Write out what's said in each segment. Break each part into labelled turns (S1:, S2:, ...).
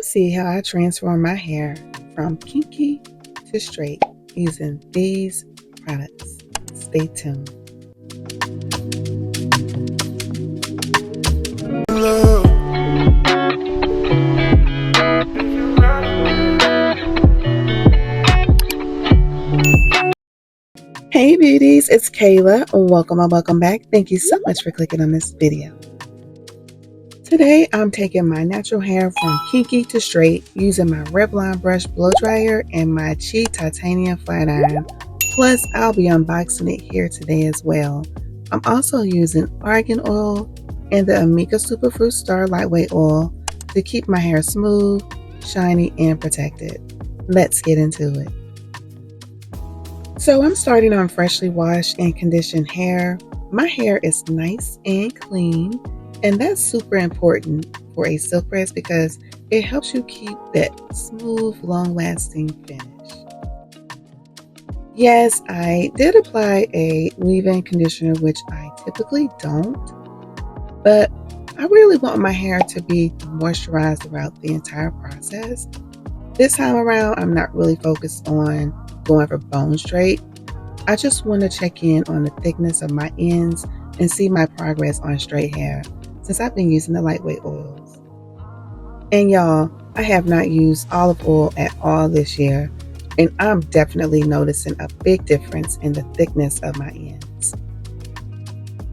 S1: see how I transform my hair from kinky to straight using these products. Stay tuned. Hey beauties, it's Kayla. Welcome and welcome back. Thank you so much for clicking on this video. Today I'm taking my natural hair from kinky to straight using my Revlon brush blow dryer and my Chi titanium flat iron. Plus I'll be unboxing it here today as well. I'm also using Argan Oil and the Amika Superfruit Star Lightweight Oil to keep my hair smooth, shiny, and protected. Let's get into it. So I'm starting on freshly washed and conditioned hair. My hair is nice and clean, and that's super important for a silk press because it helps you keep that smooth, long-lasting finish. Yes, I did apply a leave-in conditioner, which I typically don't, but I really want my hair to be moisturized throughout the entire process. This time around, I'm not really focused on going for bone straight. I just want to check in on the thickness of my ends and see my progress on straight hair since I've been using the lightweight oils. And y'all, I have not used olive oil at all this year, and I'm definitely noticing a big difference in the thickness of my ends.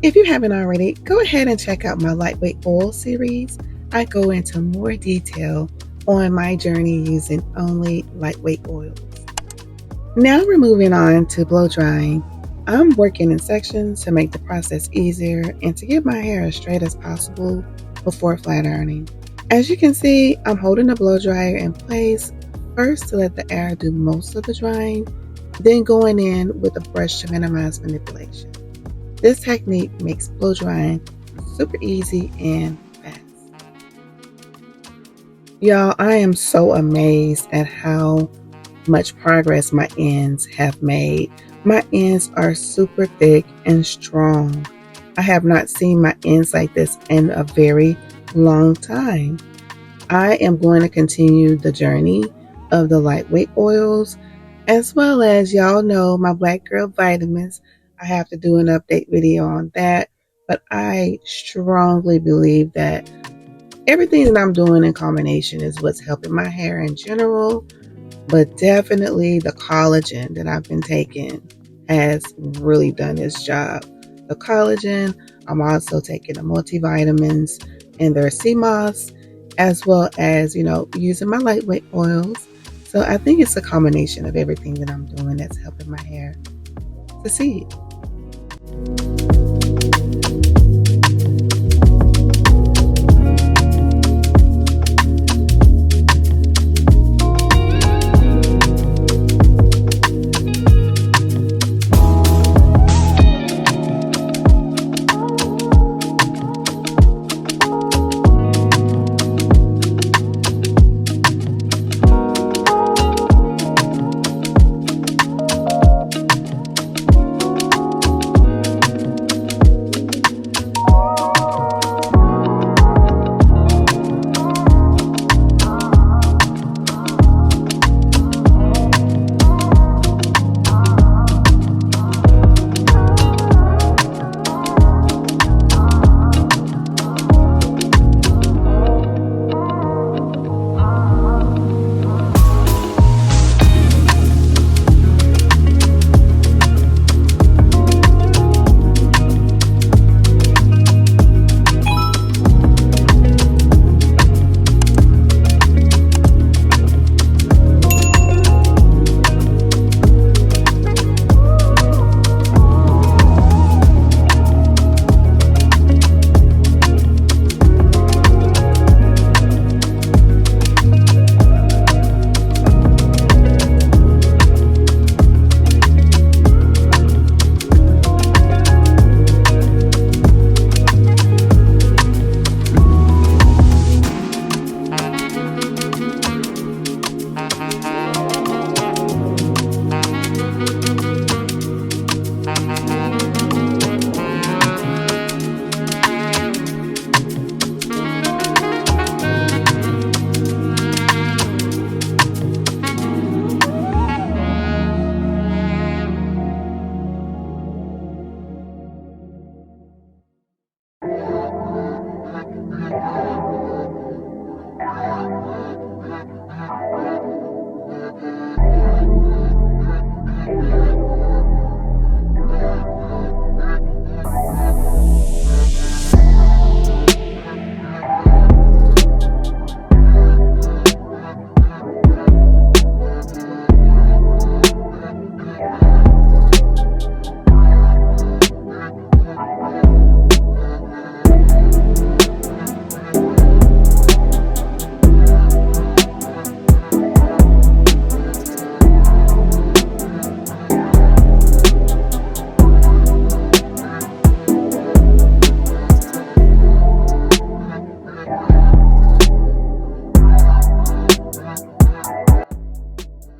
S1: If you haven't already, go ahead and check out my lightweight oil series. I go into more detail on my journey using only lightweight oils. Now we're moving on to blow drying. I'm working in sections to make the process easier and to get my hair as straight as possible before flat ironing. As you can see, I'm holding the blow dryer in place first to let the air do most of the drying, then going in with a brush to minimize manipulation. This technique makes blow drying super easy and fast. Y'all, I am so amazed at how much progress my ends have made. My ends are super thick and strong. I have not seen my ends like this in a very long time. I am going to continue the journey of the lightweight oils, as well as y'all know my Black Girl vitamins. I have to do an update video on that, but I strongly believe that everything that I'm doing in combination is what's helping my hair in general. But definitely the collagen that I've been taking has really done its job. The collagen, I'm also taking the multivitamins and their sea moss, as well as, using my lightweight oils. So I think it's a combination of everything that I'm doing that's helping my hair succeed.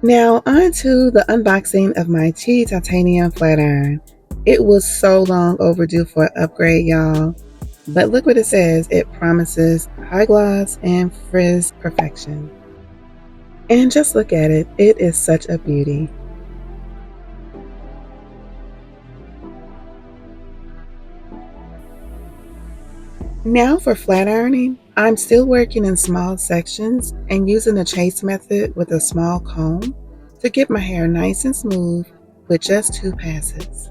S1: Now on to the unboxing of my T titanium flat iron. It was so long overdue for an upgrade, y'all. But look what it says. It promises high gloss and frizz perfection. And just look at it. It is such a beauty. Now for flat ironing, I'm still working in small sections and using the chase method with a small comb to get my hair nice and smooth with just 2 passes.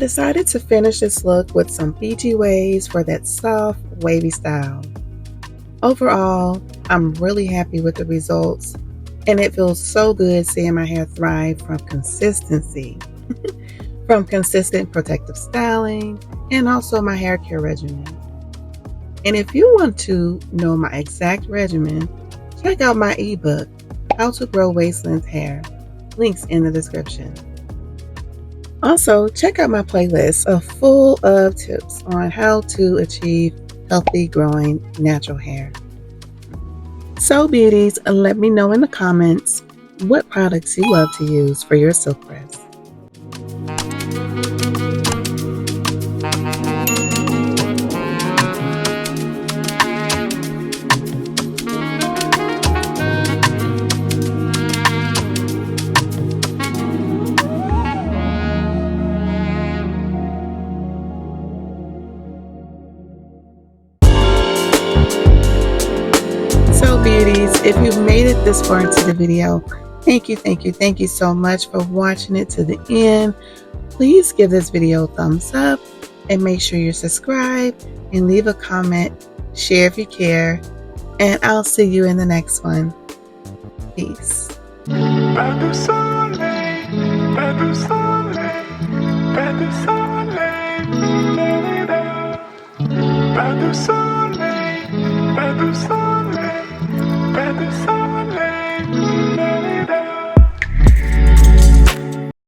S1: decided to finish this look with some Fiji waves for that soft, wavy style. Overall, I'm really happy with the results, and it feels so good seeing my hair thrive from consistency, from consistent protective styling, and also my hair care regimen. And if you want to know my exact regimen, check out my ebook, How to Grow Waist-Length Hair. Links in the description. Also, check out my playlist full of tips on how to achieve healthy, growing, natural hair. So, beauties, let me know in the comments what products you love to use for your silk press. So, beauties, if you've made it this far into the video, thank you so much for watching it to the end. Please give this video a thumbs up and make sure you're subscribed and leave a comment, share if you care, and I'll see you in the next one. Peace. Pas de soleil, pas de soleil, pas de soleil.